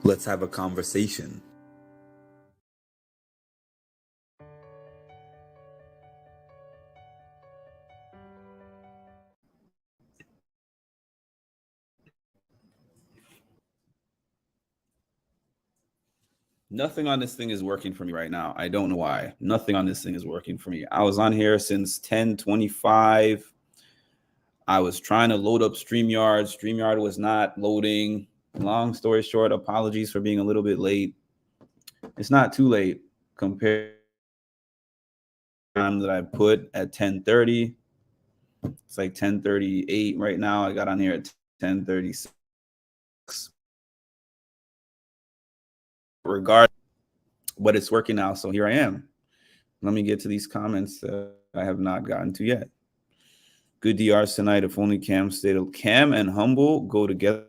Let's have a conversation. Nothing on this thing is working for me right now. I don't know why. Nothing on this thing is working for me. I was on here since 10:25. I was trying to load up StreamYard. StreamYard was not loading. Long story short, apologies for being a little bit late. It's not too late compared to the time that I put at 10:30. It's like 10:38 right now. I got on here at 10:36. Regardless, but it's working now. So here I am. Let me get to these comments that I have not gotten to yet. Good DRs tonight. If only Cam stayed. Cam and Humble go together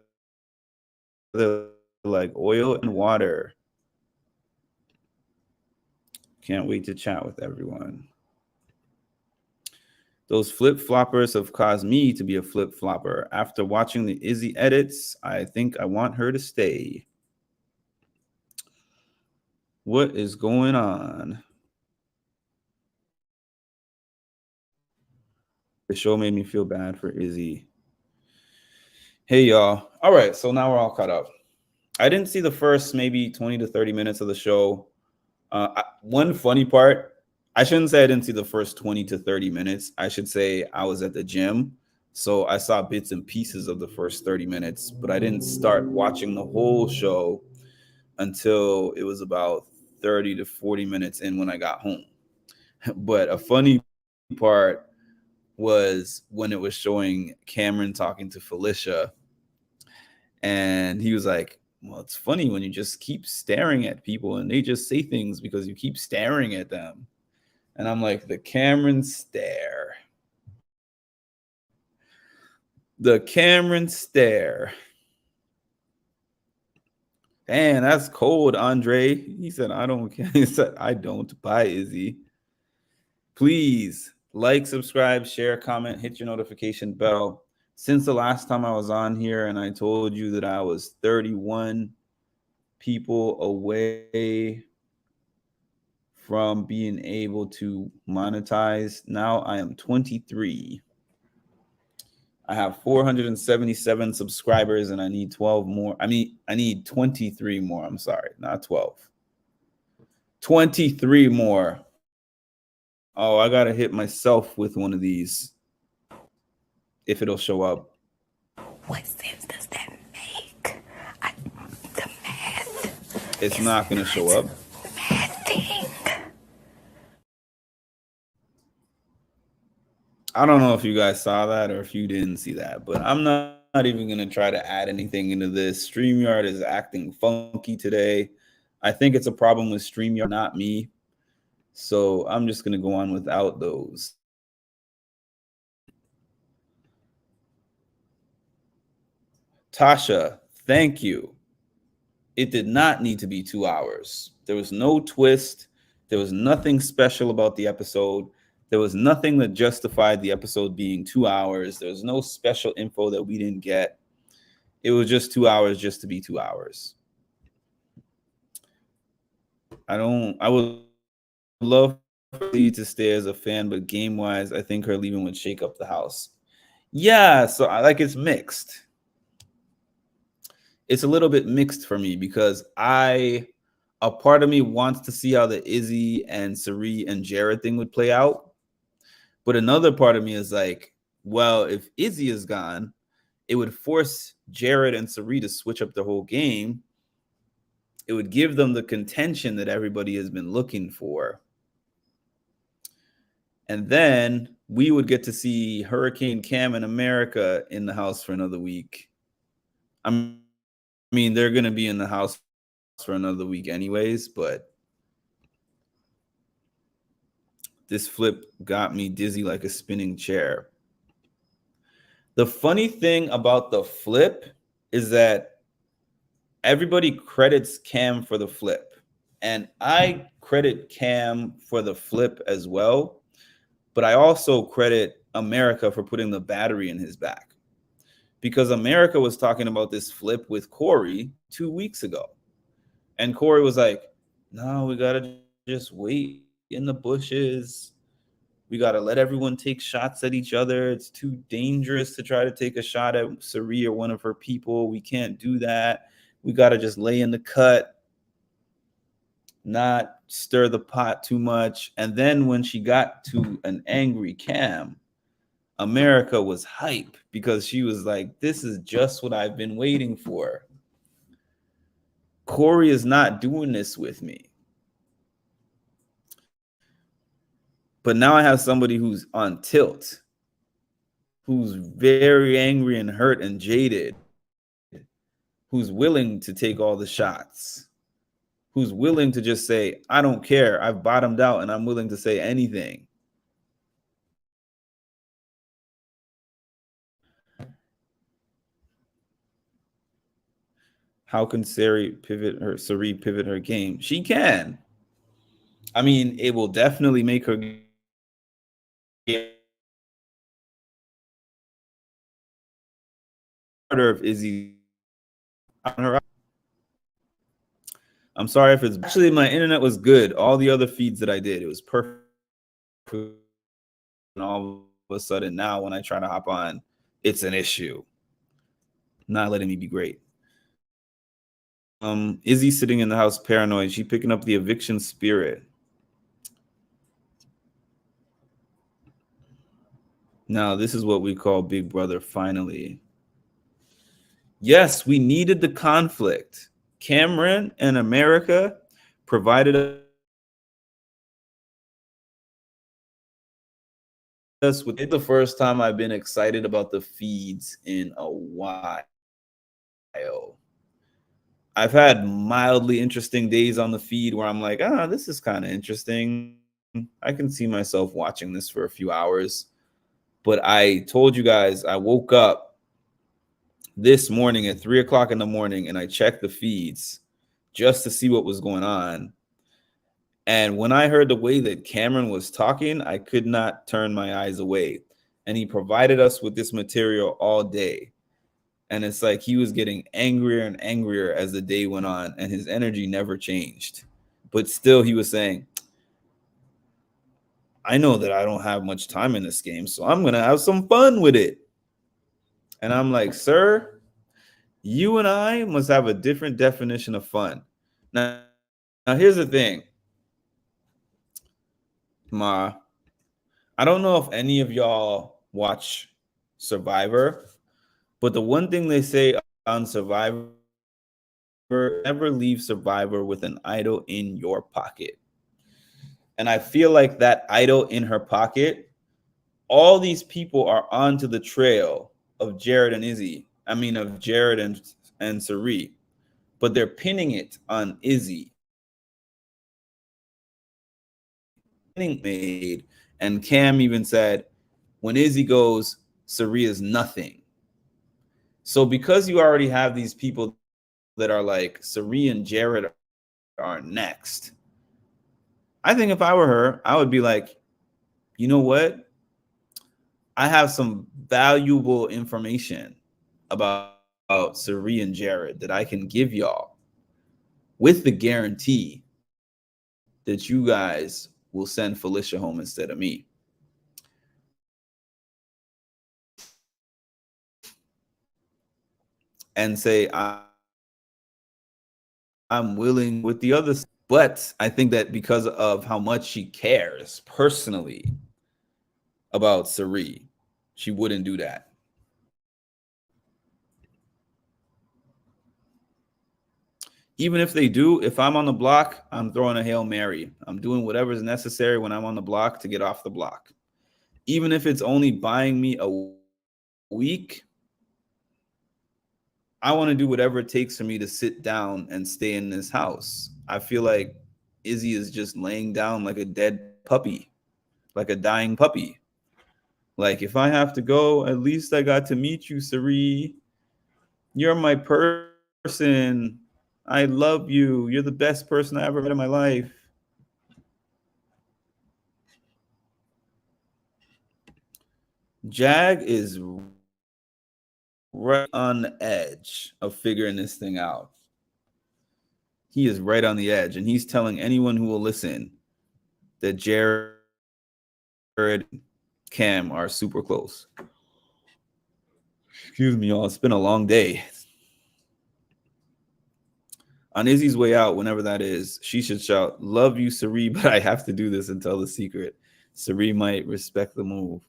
like oil and water. Can't wait to chat with everyone. Those flip-floppers have caused me to be a flip-flopper. After watching the Izzy edits, I think I want her to stay. What is going on? The show made me feel bad for Izzy. Hey, y'all. All right, so now we're all caught up. I didn't see the first maybe 20 to 30 minutes of the show. One funny part, I shouldn't say I didn't see the first 20 to 30 minutes. I should say I was at the gym. So I saw bits and pieces of the first 30 minutes, but I didn't start watching the whole show until it was about 30 to 40 minutes in when I got home. But a funny part was when it was showing Cameron talking to Felicia, and he was like, well, it's funny when you just keep staring at people and they just say things because you keep staring at them. And I'm like, the Cameron stare. The Cameron stare. Man, that's cold, Andre. He said, I don't care. He said, I don't. Bye, Izzy. Please like, subscribe, share, comment, hit your notification bell. Since the last time I was on here and I told you that I was 31 people away from being able to monetize, now I am 23. I have 477 subscribers and I need 12 more. I need 23 more. I'm sorry, not 12. 23 more. Oh, I got to hit myself with one of these if it'll show up. What sense does that make? The math. It's not going to show up. Mathing. I don't know if you guys saw that or if you didn't see that, but I'm not even going to try to add anything into this. StreamYard is acting funky today. I think it's a problem with StreamYard, not me. So I'm just going to go on without those. Tasha, thank you. It did not need to be 2 hours. There was no twist. There was nothing special about the episode. There was nothing that justified the episode being 2 hours. There was no special info that we didn't get. It was just 2 hours just to be 2 hours. I would love for you to stay as a fan, but game-wise, I think her leaving would shake up the house. Yeah, so I like it's mixed. It's a little bit mixed for me because a part of me wants to see how the Izzy and Cirie and Jared thing would play out. But another part of me is like, well, if Izzy is gone, it would force Jared and Cirie to switch up the whole game. It would give them the contention that everybody has been looking for. And then we would get to see Hurricane Cam and America in the house for another week. I mean, they're going to be in the house for another week anyways, but this flip got me dizzy like a spinning chair. The funny thing about the flip is that everybody credits Cam for the flip. And I credit Cam for the flip as well. But I also credit America for putting the battery in his back. Because America was talking about this flip with Corey 2 weeks ago. And Corey was like, no, we gotta just wait in the bushes. We gotta let everyone take shots at each other. It's too dangerous to try to take a shot at Cirie or one of her people. We can't do that. We gotta just lay in the cut, not stir the pot too much. And then when she got to an angry Cam, America was hype because she was like, this is just what I've been waiting for. Corey is not doing this with me. But now I have somebody who's on tilt, who's very angry and hurt and jaded, who's willing to take all the shots, who's willing to just say, I don't care. I've bottomed out and I'm willing to say anything. How can Cirie pivot her game? She can. I mean, it will definitely make her game harder if Izzy on her. I'm sorry if it's actually my internet was good. All the other feeds that I did, it was perfect. And all of a sudden now when I try to hop on, it's an issue. Not letting me be great. Izzy sitting in the house paranoid. She picking up the eviction spirit. Now, this is what we call Big Brother finally. Yes, we needed the conflict. Cameron and America provided us with it. The first time I've been excited about the feeds in a while. I've had mildly interesting days on the feed where I'm like, this is kind of interesting. I can see myself watching this for a few hours. But I told you guys, I woke up this morning at 3 o'clock in the morning and I checked the feeds just to see what was going on. And when I heard the way that Cameron was talking, I could not turn my eyes away. And he provided us with this material all day. And it's like he was getting angrier and angrier as the day went on, and his energy never changed. But still, he was saying, I know that I don't have much time in this game, so I'm going to have some fun with it. And I'm like, sir, you and I must have a different definition of fun. Now here's the thing. Ma, I don't know if any of y'all watch Survivor, but the one thing they say on Survivor, never leave Survivor with an idol in your pocket. And I feel like that idol in her pocket, all these people are onto the trail of Jared and Izzy. I mean, of Jared and Cirie, but they're pinning it on Izzy. Made, and Cam even said, when Izzy goes, Cirie is nothing. So because you already have these people that are like Cirie and Jared are next, I think if I were her, I would be like, you know what? I have some valuable information about Cirie and Jared that I can give y'all with the guarantee that you guys will send Felicia home instead of me. And say, I'm willing with the others. But I think that because of how much she cares personally about Cirie, she wouldn't do that. Even if they do, if I'm on the block, I'm throwing a Hail Mary. I'm doing whatever is necessary when I'm on the block to get off the block. Even if it's only buying me a week, I want to do whatever it takes for me to sit down and stay in this house. I feel like Izzy is just laying down like a dead puppy, like a dying puppy. Like, if I have to go, at least I got to meet you, Cirie. You're my person. I love you. You're the best person I ever met in my life. Jag is right on the edge of figuring this thing out. he is right on the edge, and he's telling anyone who will listen that Jared and Cam are super close. Excuse me, y'all. It's been a long day. On Izzy's way out, whenever that is, she should shout, "Love you, Cirie, but I have to do this and tell the secret." Cirie might respect the move.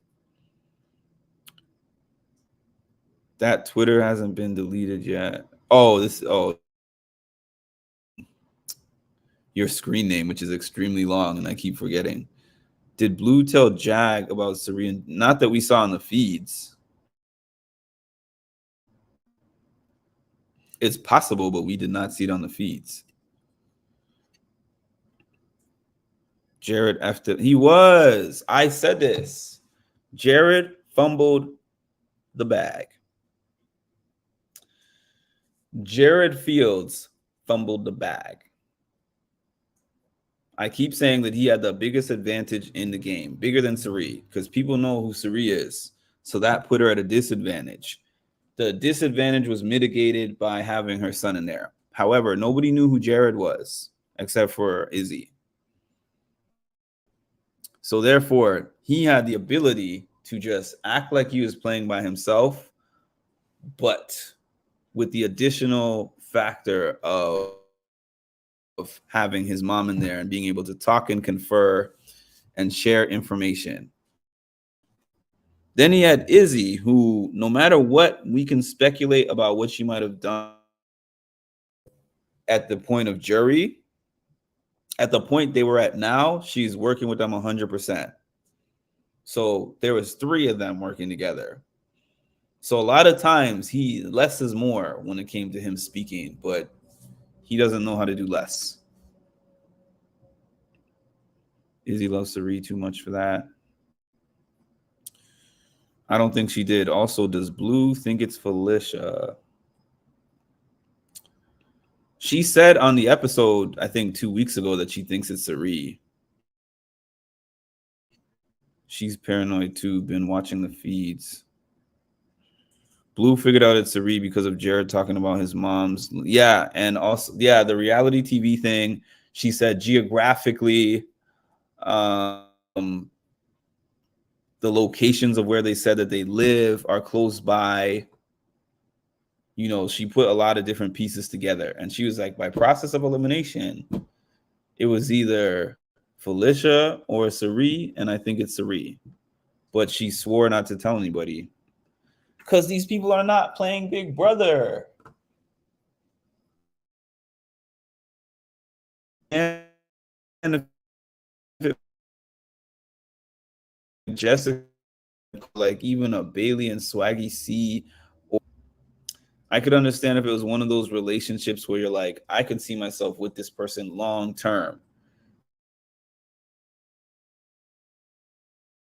That Twitter hasn't been deleted yet. Oh, your screen name, which is extremely long, and I keep forgetting. Did Blue tell Jag about Cirie? Not that we saw in the feeds. It's possible, but we did not see it on the feeds. Jared effed it. He was. I said this. Jared fumbled the bag. Jared Fields fumbled the bag. I keep saying that he had the biggest advantage in the game, bigger than Cirie, because people know who Cirie is. So that put her at a disadvantage. The disadvantage was mitigated by having her son in there. However, nobody knew who Jared was except for Izzy. So therefore, he had the ability to just act like he was playing by himself, but with the additional factor of having his mom in there and being able to talk and confer and share information. Then he had Izzy, who, no matter what, we can speculate about what she might have done at the point of jury. At the point they were at now, she's working with them 100%. So there was 3 of them working together. So a lot of times less is more when it came to him speaking, but he doesn't know how to do less. Izzy loves to read too much for that. I don't think she did. Also, does Blue think it's Felicia? She said on the episode, I think 2 weeks ago, that she thinks it's Cirie. She's paranoid too, been watching the feeds. Blue figured out it's Cirie because of Jared talking about his mom's. Yeah, and also, yeah, the reality TV thing. She said geographically, the locations of where they said that they live are close by. You know, she put a lot of different pieces together, and she was like, by process of elimination, it was either Felicia or Cirie, and I think it's Cirie. But she swore not to tell anybody because these people are not playing Big Brother. And if Jessica, like even a Bailey and Swaggy C, or I could understand if it was one of those relationships where you're like, I could see myself with this person long term.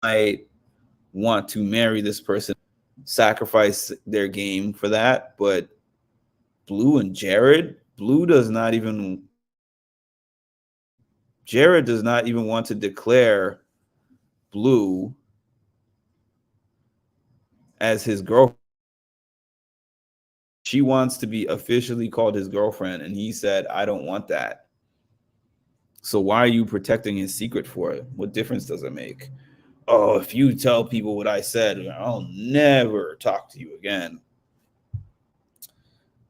I want to marry this person, sacrifice their game for that. But Blue and Jared, Jared does not even want to declare Blue as his girlfriend. She wants to be officially called his girlfriend, and he said, I don't want that. So why are you protecting his secret for it? What difference does it make? Oh, if you tell people what I said, I'll never talk to you again.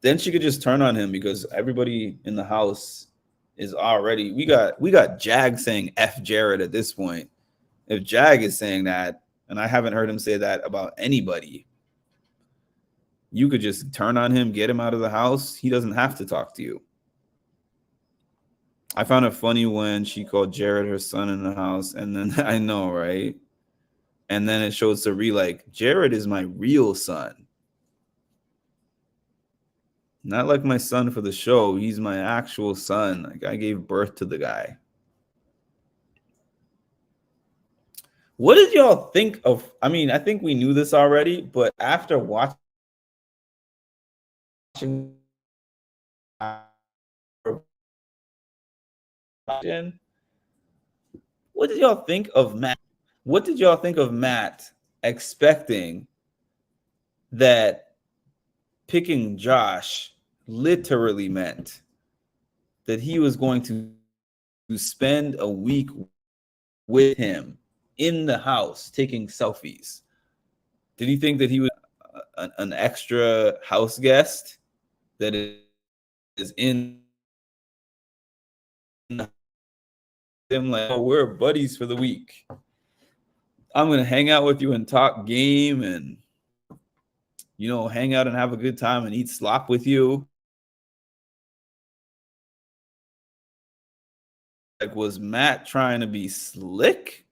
Then she could just turn on him because everybody in the house is already, we got Jag saying F Jared at this point. If Jag is saying that, and I haven't heard him say that about anybody, you could just turn on him, get him out of the house. He doesn't have to talk to you. I found it funny when she called Jared her son in the house, and then I know, right? And then it showed Cirie like, Jared is my real son. Not like my son for the show. He's my actual son. Like, I gave birth to the guy. What did y'all think of? I mean, I think we knew this already, but after watching, what did y'all think of Matt? What did y'all think of Matt expecting that picking Josh literally meant that he was going to spend a week with him in the house taking selfies? Did he think that he was an extra house guest that is in him, like, oh, we're buddies for the week. I'm gonna hang out with you and talk game and, you know, hang out and have a good time and eat slop with you? Like, was Matt trying to be slick?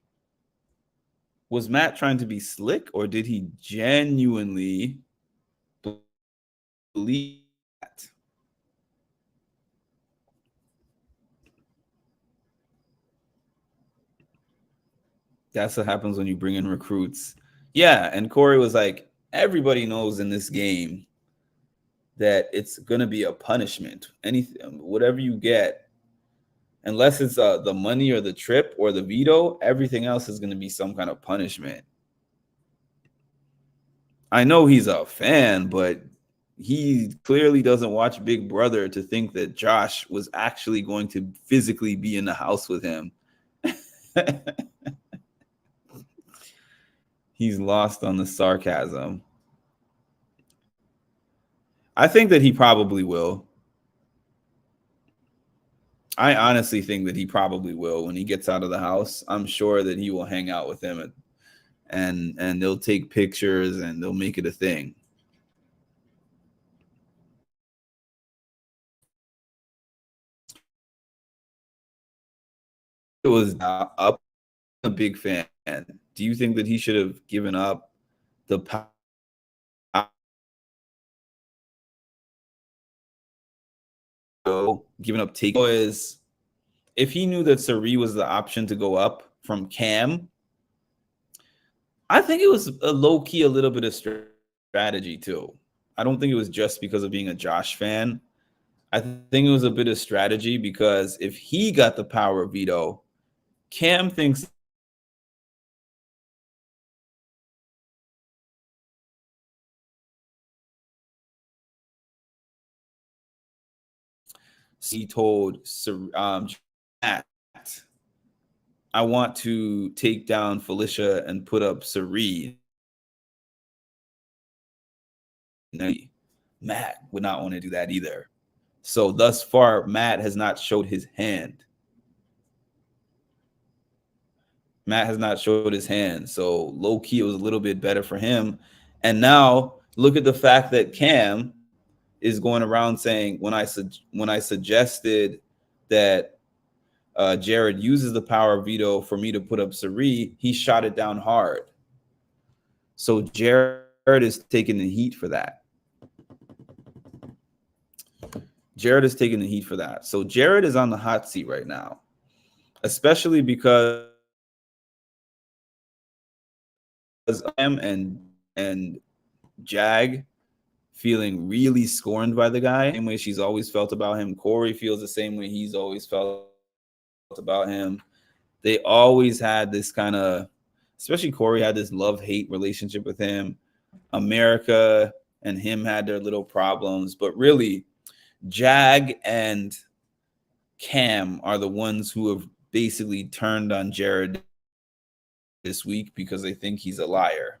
Was Matt trying to be slick, or did he genuinely believe that? That's what happens when you bring in recruits. Yeah, and Corey was like, everybody knows in this game that it's gonna be a punishment. Anything, whatever you get, unless it's the money or the trip or the veto, everything else is gonna be some kind of punishment. I know he's a fan, but he clearly doesn't watch Big Brother to think that Josh was actually going to physically be in the house with him. He's lost on the sarcasm. I think that he probably will. I honestly think that he probably will when he gets out of the house. I'm sure that he will hang out with him and they'll take pictures and they'll make it a thing. It was up. A big fan. Do you think that he should have given up the power? Giving up take was, if he knew that Cirie was the option to go up from Cam, I think it was a low key a little bit of strategy too. I don't think it was just because of being a Josh fan. I think it was a bit of strategy because if he got the power veto, Cam thinks he told Matt, I want to take down Felicia and put up Cirie. Matt would not want to do that either. So thus far, Matt has not showed his hand. Matt has not showed his hand. So low key, it was a little bit better for him. And now look at the fact that Cam is going around saying, when I suggested that Jared uses the power veto for me to put up Cirie, he shot it down hard. So Jared is taking the heat for that. Jared is taking the heat for that. So Jared is on the hot seat right now, especially because him and Jag feeling really scorned by the guy, same way she's always felt about him. Corey feels the same way he's always felt about him. They always had this kind of, especially Corey had this love-hate relationship with him. America and him had their little problems, but really Jag and Cam are the ones who have basically turned on Jared this week because they think he's a liar.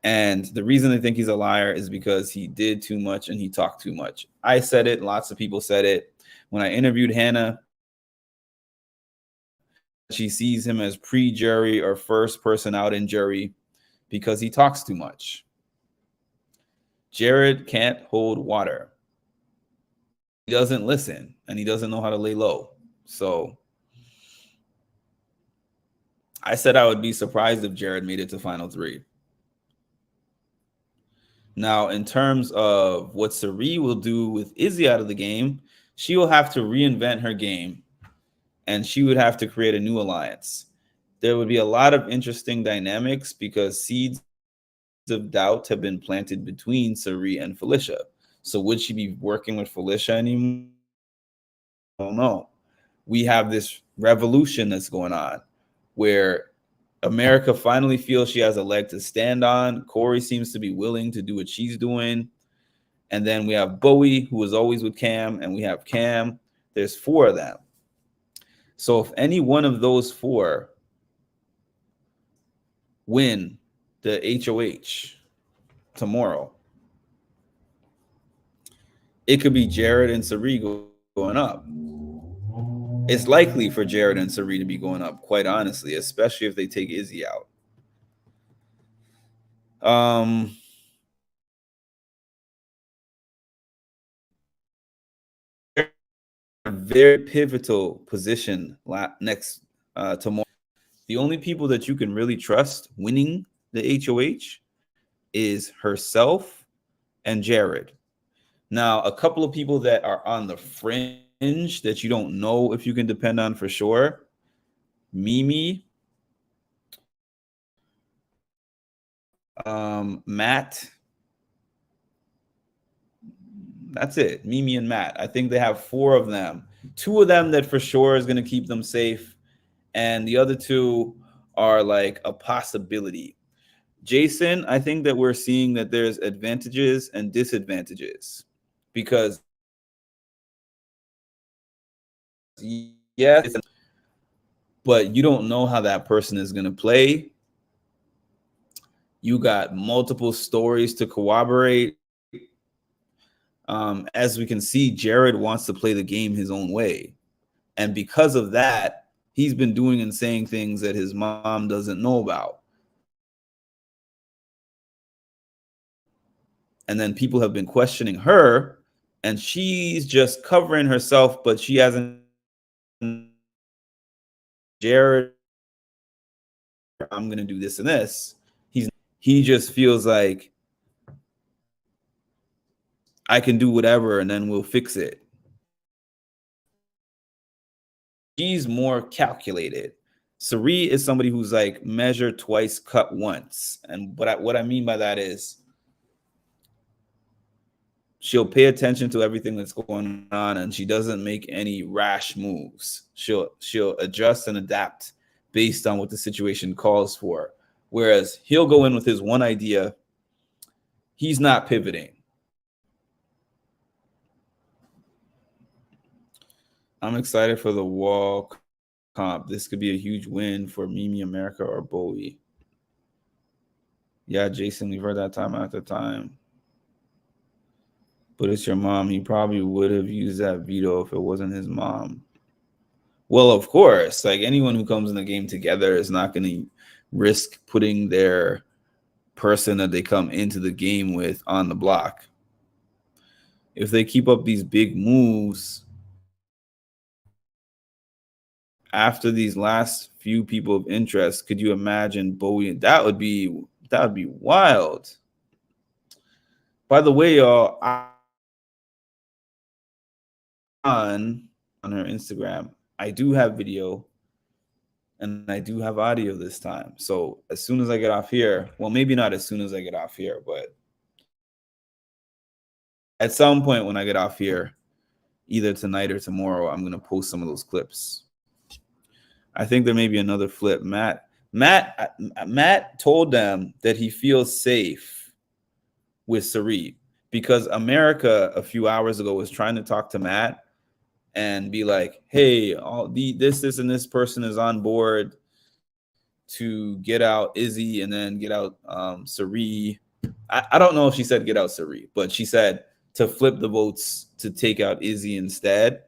And the reason they think he's a liar is because he did too much and he talked too much. I said it. Lots of people said it. When I interviewed Hannah, she sees him as pre-jury or first person out in jury because he talks too much. Jared can't hold water. He doesn't listen and he doesn't know how to lay low. So I said I would be surprised if Jared made it to final 3. Now, in terms of what Cirie will do with Izzy out of the game, she will have to reinvent her game and she would have to create a new alliance. There would be a lot of interesting dynamics because seeds of doubt have been planted between Cirie and Felicia. So would she be working with Felicia anymore? I don't know. We have this revolution that's going on where America finally feels she has a leg to stand on. Corey seems to be willing to do what she's doing. And then we have Bowie, who is always with Cam, and we have Cam There's 4 of them. So if any one of those 4 win the HOH tomorrow, it could be Jared and Cirie going up. It's likely for Jared and Cirie to be going up, quite honestly, especially if they take Izzy out. A very pivotal position next tomorrow. The only people that you can really trust winning the HOH is herself and Jared. Now, a couple of people that are on the fringe that you don't know if you can depend on for sure: Mimi, Matt. That's it. Mimi and Matt. I think they have 4 of them. 2 of them that for sure is going to keep them safe, and the other 2 are like a possibility. Jason, I think that we're seeing that there's advantages and disadvantages, because yes, but you don't know how that person is going to play. You got multiple stories to corroborate. As we can see, Jared wants to play the game his own way. And because of that, he's been doing and saying things that his mom doesn't know about. And then people have been questioning her, and she's just covering herself, but she hasn't. Jared, I'm going to do this and this. He just feels like I can do whatever and then we'll fix it. She's more calculated. Cirie is somebody who's like measure twice, cut once. And what I mean by that is she'll pay attention to everything that's going on, and she doesn't make any rash moves. She'll adjust and adapt based on what the situation calls for. Whereas he'll go in with his one idea. He's not pivoting. I'm excited for the wall comp. This could be a huge win for Mimi America or Bowie. Yeah, Jason, we've heard that time after time. But it's your mom. He probably would have used that veto if it wasn't his mom. Well, of course. Like, anyone who comes in the game together is not going to risk putting their person that they come into the game with on the block. If they keep up these big moves after these last few people of interest, could you imagine Bowie? That would be wild. By the way, y'all, on her Instagram, I do have video and I do have audio this time. So as soon as I get off here, well, maybe not as soon as I get off here, but at some point when I get off here, either tonight or tomorrow, I'm going to post some of those clips. I think there may be another flip. Matt told them that he feels safe with Cirie because America a few hours ago was trying to talk to Matt and be like, hey, this, and this person is on board to get out Izzy and then get out Cirie. I don't know if she said get out Cirie, but she said to flip the votes to take out Izzy instead.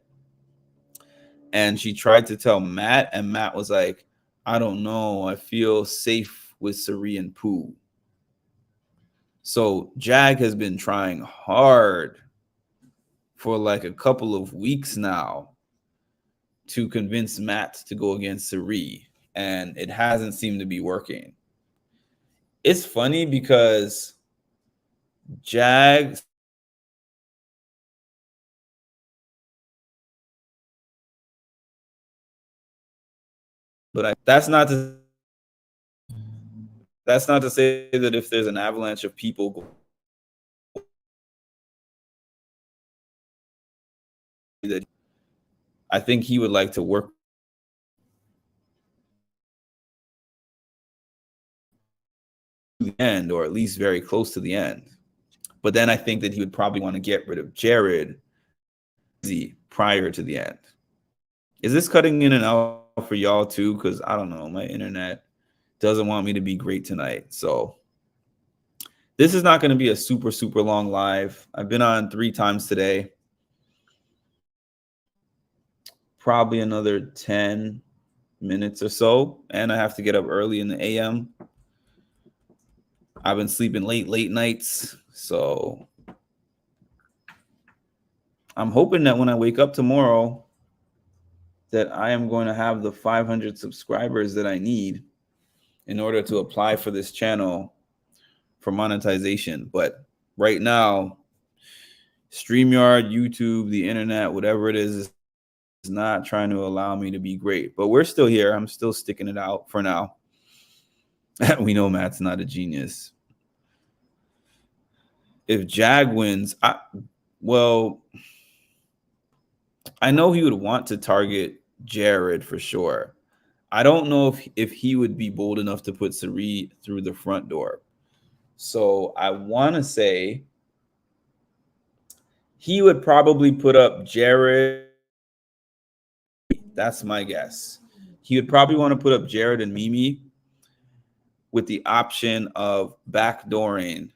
And she tried to tell Matt, and Matt was like, I don't know. I feel safe with Cirie and Pooh. So Jag has been trying hard for like a couple of weeks now to convince Matt to go against Cirie, and it hasn't seemed to be working. It's funny because Jag that's not to say that if there's an avalanche of people that I think he would like to work to the end, or at least very close to the end. But then I think that he would probably want to get rid of Jared, prior to the end. Is this cutting in and out for y'all too? Because I don't know. My internet doesn't want me to be great tonight. So this is not going to be a super, super long live. I've been on 3 times today. Probably another 10 minutes or so. And I have to get up early in the AM. I've been sleeping late nights. So I'm hoping that when I wake up tomorrow, that I am going to have the 500 subscribers that I need in order to apply for this channel for monetization. But right now, StreamYard, YouTube, the internet, whatever it is not trying to allow me to be great. But we're still here. I'm still sticking it out for now. We know Matt's not a genius. If Jag wins, I know he would want to target Jared for sure. I don't know if he would be bold enough to put Cirie through the front door. So I want to say he would probably put up Jared. That's my guess. He would probably want to put up Jared and Mimi with the option of backdooring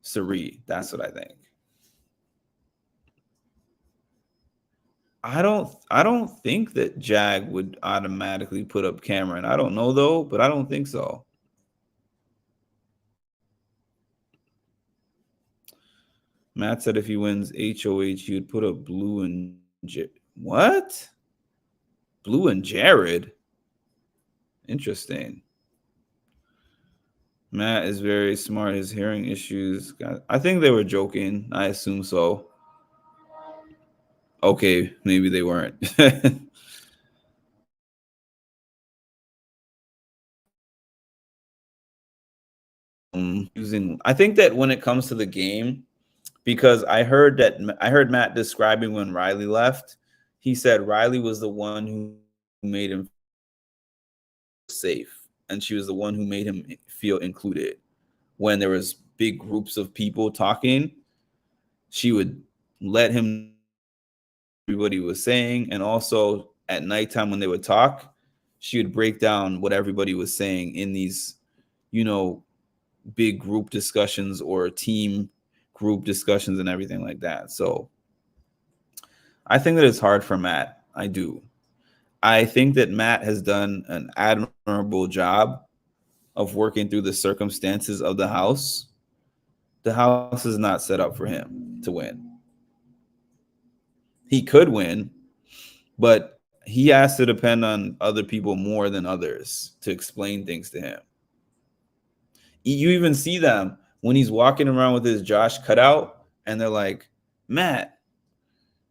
Cirie. That's what I think. I don't think that Jag would automatically put up Cameron. I don't know though, but I don't think so. Matt said if he wins HOH, he would put up Blue and what? Blue and Jared? Interesting. Matt is very smart. His hearing issues. I think they were joking. I assume so. Okay, maybe they weren't. I think that when it comes to the game, because I heard Matt describing when Riley left, he said Riley was the one who made him safe, and she was the one who made him feel included. When there was big groups of people talking, she would let him know what he was saying, and also at nighttime when they would talk, she would break down what everybody was saying in these, big group discussions or team group discussions and everything like that. So I think that it's hard for Matt. I do. I think that Matt has done an admirable job of working through the circumstances of the house. The house is not set up for him to win. He could win, but he has to depend on other people more than others to explain things to him. You even see them when he's walking around with his Josh cutout, and they're like, Matt,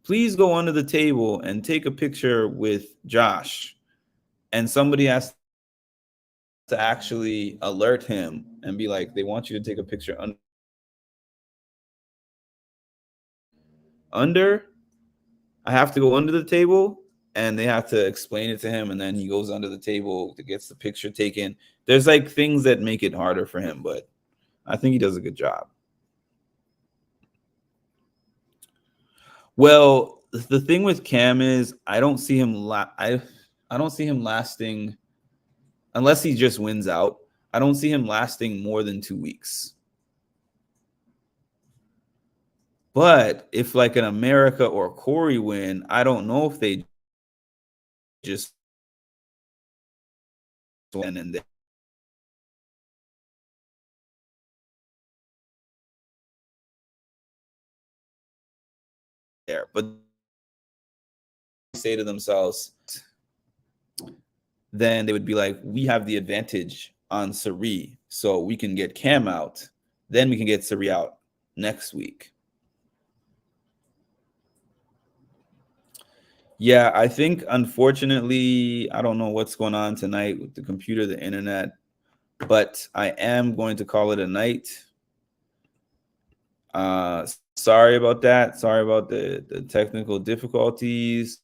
please go under the table and take a picture with Josh. And somebody has to actually alert him and be like, they want you to take a picture under. I have to go under the table, and they have to explain it to him, and then he goes under the table to get the picture taken. There's like things that make it harder for him, but I think he does a good job. Well, the thing with Cam is I don't see him I don't see him lasting, unless he just wins out. I don't see him lasting more than 2 weeks. But if like an America or Corey win, I don't know if they just win and there. But say to themselves, then they would be like, we have the advantage on Cirie, so we can get Cam out. Then we can get Cirie out next week. Yeah, I think, unfortunately, I don't know what's going on tonight with the computer, the internet, but I am going to call it a night. Sorry about that. Sorry about the technical difficulties.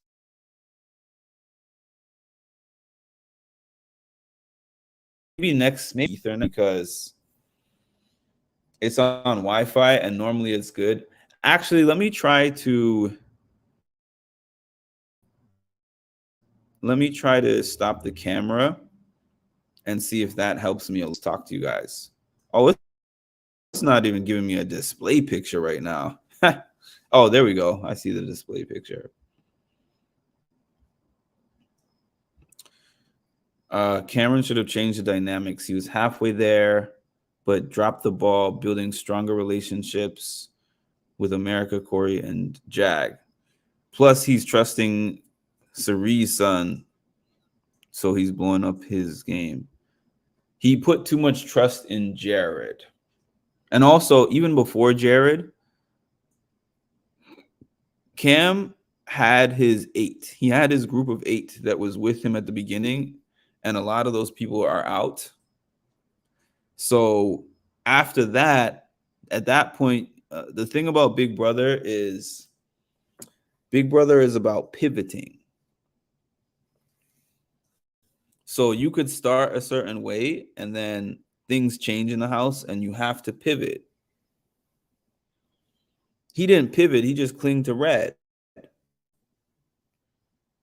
Maybe Ethernet, because it's on Wi-Fi and normally it's good. Actually, let me try to let me try to stop the camera and see if that helps me talk to you guys. Oh, it's not even giving me a display picture right now. Oh, there we go. I see the display picture. Cameron should have changed the dynamics. He was halfway there, but dropped the ball, building stronger relationships with America, Corey, and Jag. Plus, he's trusting Cirie's son, so he's blowing up his game. He put too much trust in Jared. And also, even before Jared, Cam had his 8. He had his group of 8 that was with him at the beginning, and a lot of those people are out. So after that, at that point, the thing about Big Brother is about pivoting. So you could start a certain way and then things change in the house and you have to pivot. He didn't pivot, he just clinged to Red.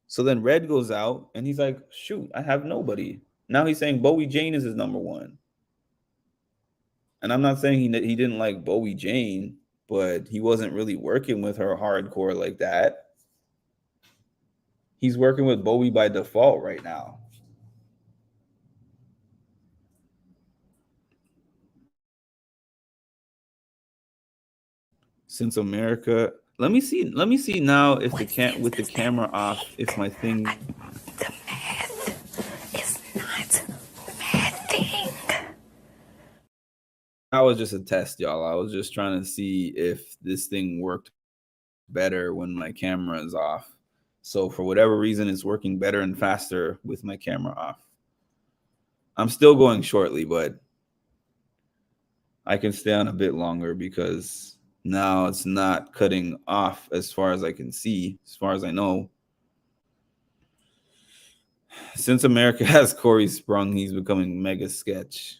So then Red goes out and he's like, shoot, I have nobody. Now he's saying Bowie Jane is his number one. And I'm not saying he didn't like Bowie Jane, but he wasn't really working with her hardcore like that. He's working with Bowie by default right now. Since America, let me see now if the camera off, if my thing. The math is not mathing. That was just a test, y'all. I was just trying to see if this thing worked better when my camera is off. So for whatever reason, it's working better and faster with my camera off. I'm still going shortly, but I can stay on a bit longer because now it's not cutting off as far as I can see, as far as I know. Since America has Corey sprung, he's becoming mega sketch.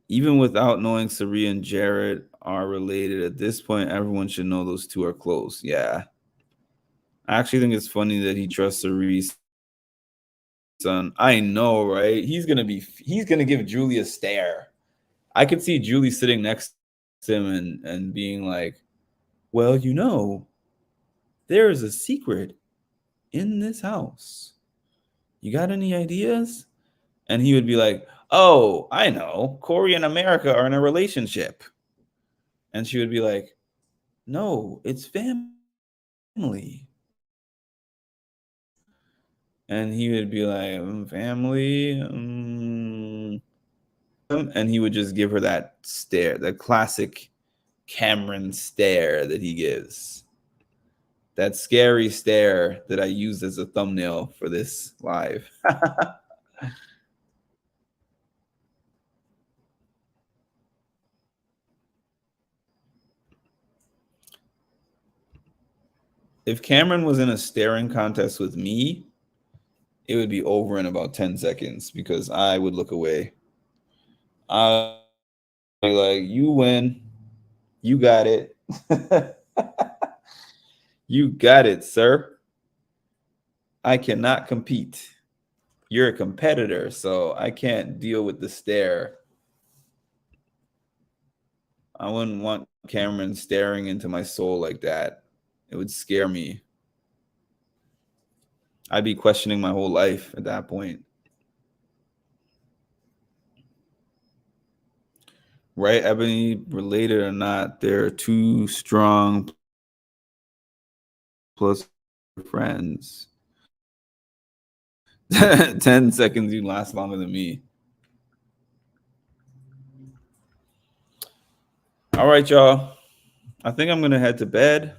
Even without knowing Cirie and Jared are related, at this point, everyone should know those two are close. Yeah. I actually think it's funny that he trusts Cirie's son. I know, right? He's gonna give Julie a stare. I could see Julie sitting next to him and being like, well, you know, there is a secret in this house. You got any ideas? And he would be like, oh, I know. Corey and America are in a relationship. And she would be like, no, it's family. And he would be like, family. And he would just give her that stare, the classic Cameron stare that he gives. That scary stare that I used as a thumbnail for this live. If Cameron was in a staring contest with me, it would be over in about 10 seconds because I would look away. I'd be like, you win. You got it. You got it, sir. I cannot compete. You're a competitor, so I can't deal with the stare. I wouldn't want Cameron staring into my soul like that. It would scare me. I'd be questioning my whole life at that point. Right, Ebony, related or not, they're two strong plus friends. 10 seconds, you last longer than me. All right, y'all. I think I'm going to head to bed.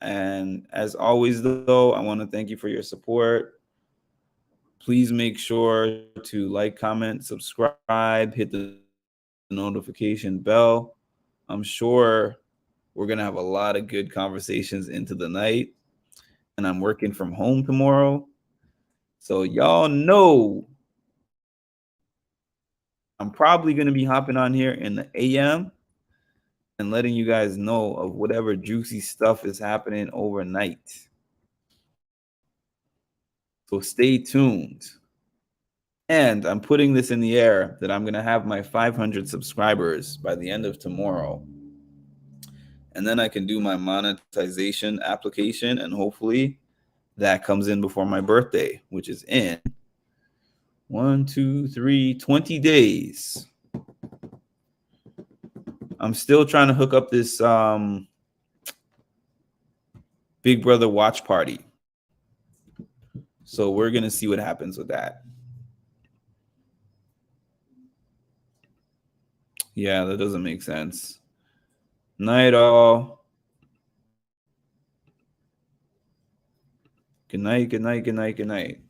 And as always, though, I want to thank you for your support. Please make sure to like, comment, subscribe, hit the notification bell. I'm sure we're going to have a lot of good conversations into the night. And I'm working from home tomorrow. So y'all know I'm probably going to be hopping on here in the AM and letting you guys know of whatever juicy stuff is happening overnight. So stay tuned. And I'm putting this in the air that I'm going to have my 500 subscribers by the end of tomorrow. And then I can do my monetization application, and hopefully that comes in before my birthday, which is in 20 days. I'm still trying to hook up this Big Brother watch party. So we're going to see what happens with that. Yeah, that doesn't make sense. Night all. Good night, good night, good night, good night.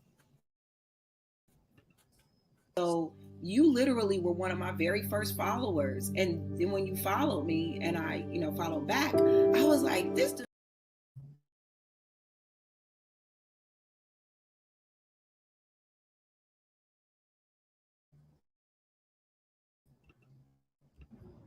So you literally were one of my very first followers. And then when you followed me and I, followed back, I was like, this